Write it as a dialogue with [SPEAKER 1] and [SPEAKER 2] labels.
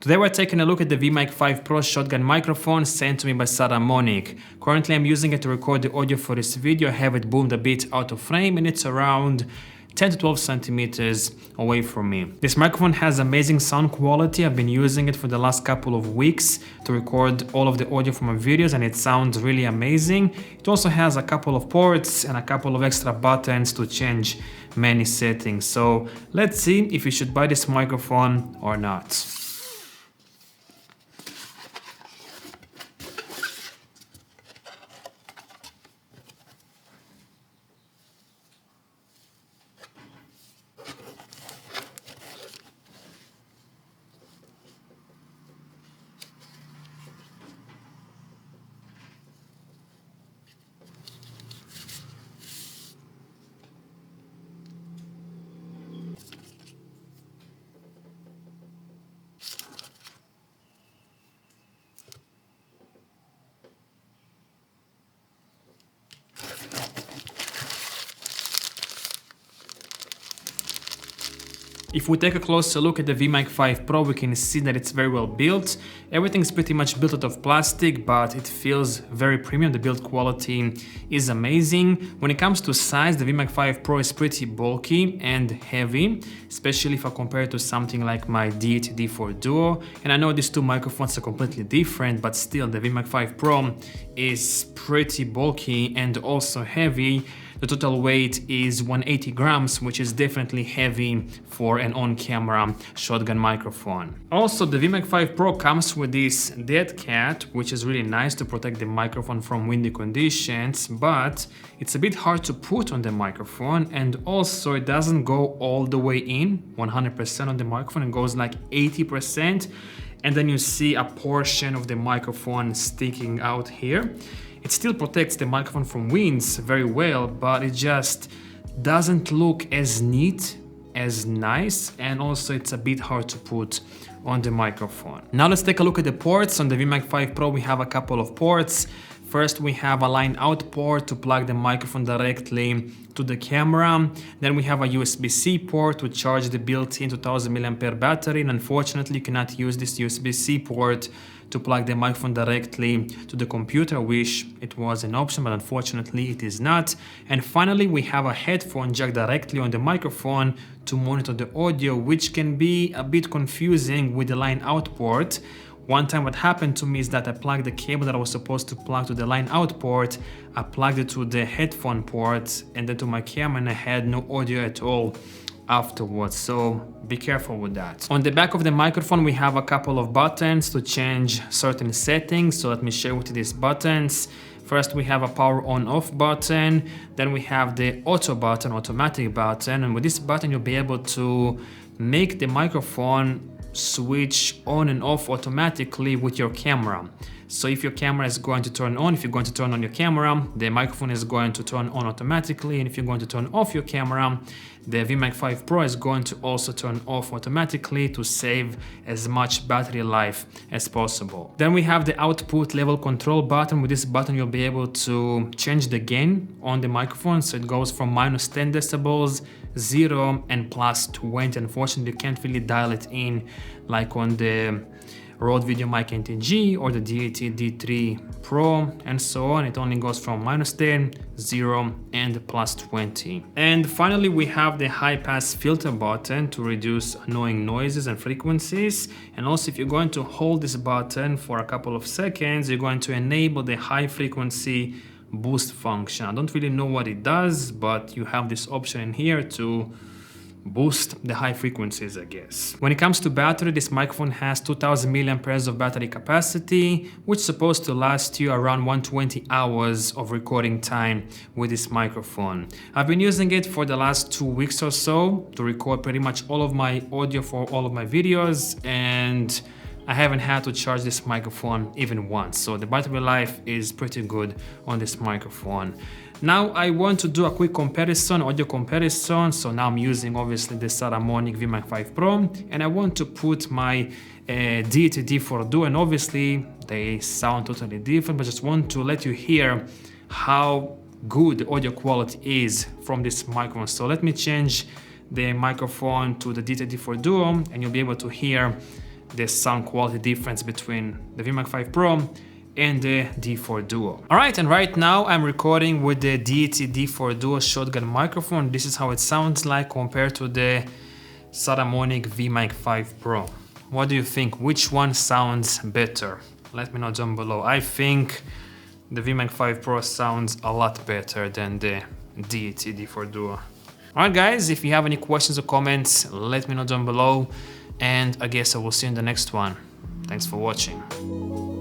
[SPEAKER 1] Today we're taking a look at the Vmic5 Pro shotgun microphone sent to me by Saramonic. Currently I'm using it to record the audio for this video. I have it boomed a bit out of frame and it's around 10 to 12 centimeters away from me. This microphone has amazing sound quality. I've been using it for the last couple of weeks to record all of the audio for my videos and it sounds really amazing. It also has a couple of ports and a couple of extra buttons to change many settings. So let's see if you should buy this microphone or not. If we take a closer look at the Vmic5 Pro, we can see that it's very well built. Everything's pretty much built out of plastic, but it feels very premium. The build quality is amazing. When it comes to size, the Vmic5 Pro is pretty bulky and heavy, especially if I compare it to something like my DEITY D4 DUO. And I know these two microphones are completely different, but still the Vmic5 Pro is pretty bulky and also heavy. The total weight is 180 grams, which is definitely heavy for an on-camera shotgun microphone. Also, the Vmic5 Pro comes with this dead cat, which is really nice to protect the microphone from windy conditions, but it's a bit hard to put on the microphone, and also it doesn't go all the way in 100% on the microphone. It goes like 80%, and then you see a portion of the microphone sticking out here. It still protects the microphone from winds very well, but it just doesn't look as neat, as nice, and also it's a bit hard to put on the microphone. Now let's take a look at the ports. On the Vmic5 Pro we have a couple of ports. First we have a line out port to plug the microphone directly to the camera. Then we have a USB-C port to charge the built-in 2000 mAh battery, and unfortunately you cannot use this USB-C port to plug the microphone directly to the computer. I wish it was an option, but unfortunately it is not. And finally we have a headphone jack directly on the microphone to monitor the audio, which can be a bit confusing with the line out port. One time what happened to me is that I plugged the cable that I was supposed to plug to the line out port, I plugged it to the headphone port and then to my camera, and I had no audio at all afterwards, so be careful with that. On the back of the microphone we have a couple of buttons to change certain settings, so let me share with you these buttons. First we have a power on off button, then we have the auto button, automatic button, and with this button you'll be able to make the microphone switch on and off automatically with your camera. So if your camera is going to turn on, if you're going to turn on your camera, the microphone is going to turn on automatically, and if you're going to turn off your camera, the Vmic5 Pro is going to also turn off automatically to save as much battery life as possible. Then we have the output level control button. With this button you'll be able to change the gain on the microphone, so it goes from -10 decibels, 0 and +20. Unfortunately you can't really dial it in like on the Rode Vmic NTG or the DEITY D4 Pro and so on. It only goes from -10, 0 and +20. And finally we have the high pass filter button to reduce annoying noises and frequencies. And also if you're going to hold this button for a couple of seconds, you're going to enable the high frequency boost function. I don't really know what it does, but you have this option in here to boost the high frequencies, I guess. When it comes to battery, this microphone has 2000 mAh of battery capacity, which is supposed to last you around 120 hours of recording time with this microphone. I've been using it for the last 2 weeks or so to record pretty much all of my audio for all of my videos, and I haven't had to charge this microphone even once, so the battery life is pretty good on this microphone. Now I want to do a quick comparison, audio comparison. So now I'm using obviously the Saramonic Vmic5 Pro, and I want to put my DEITY D4 DUO, and obviously they sound totally different, but just want to let you hear how good the audio quality is from this microphone. So let me change the microphone to the DEITY D4 DUO, and you'll be able to hear the sound quality difference between the Vmic5 Pro and the D4 Duo. Alright, and right now I'm recording with the DEITY D4 Duo shotgun microphone. This is how it sounds like compared to the Saramonic Vmic5 Pro. What do you think? Which one sounds better? Let me know down below. I think the Vmic5 Pro sounds a lot better than the DEITY D4 Duo. Alright guys, if you have any questions or comments, let me know down below. And I guess I will see you in the next one. Thanks for watching.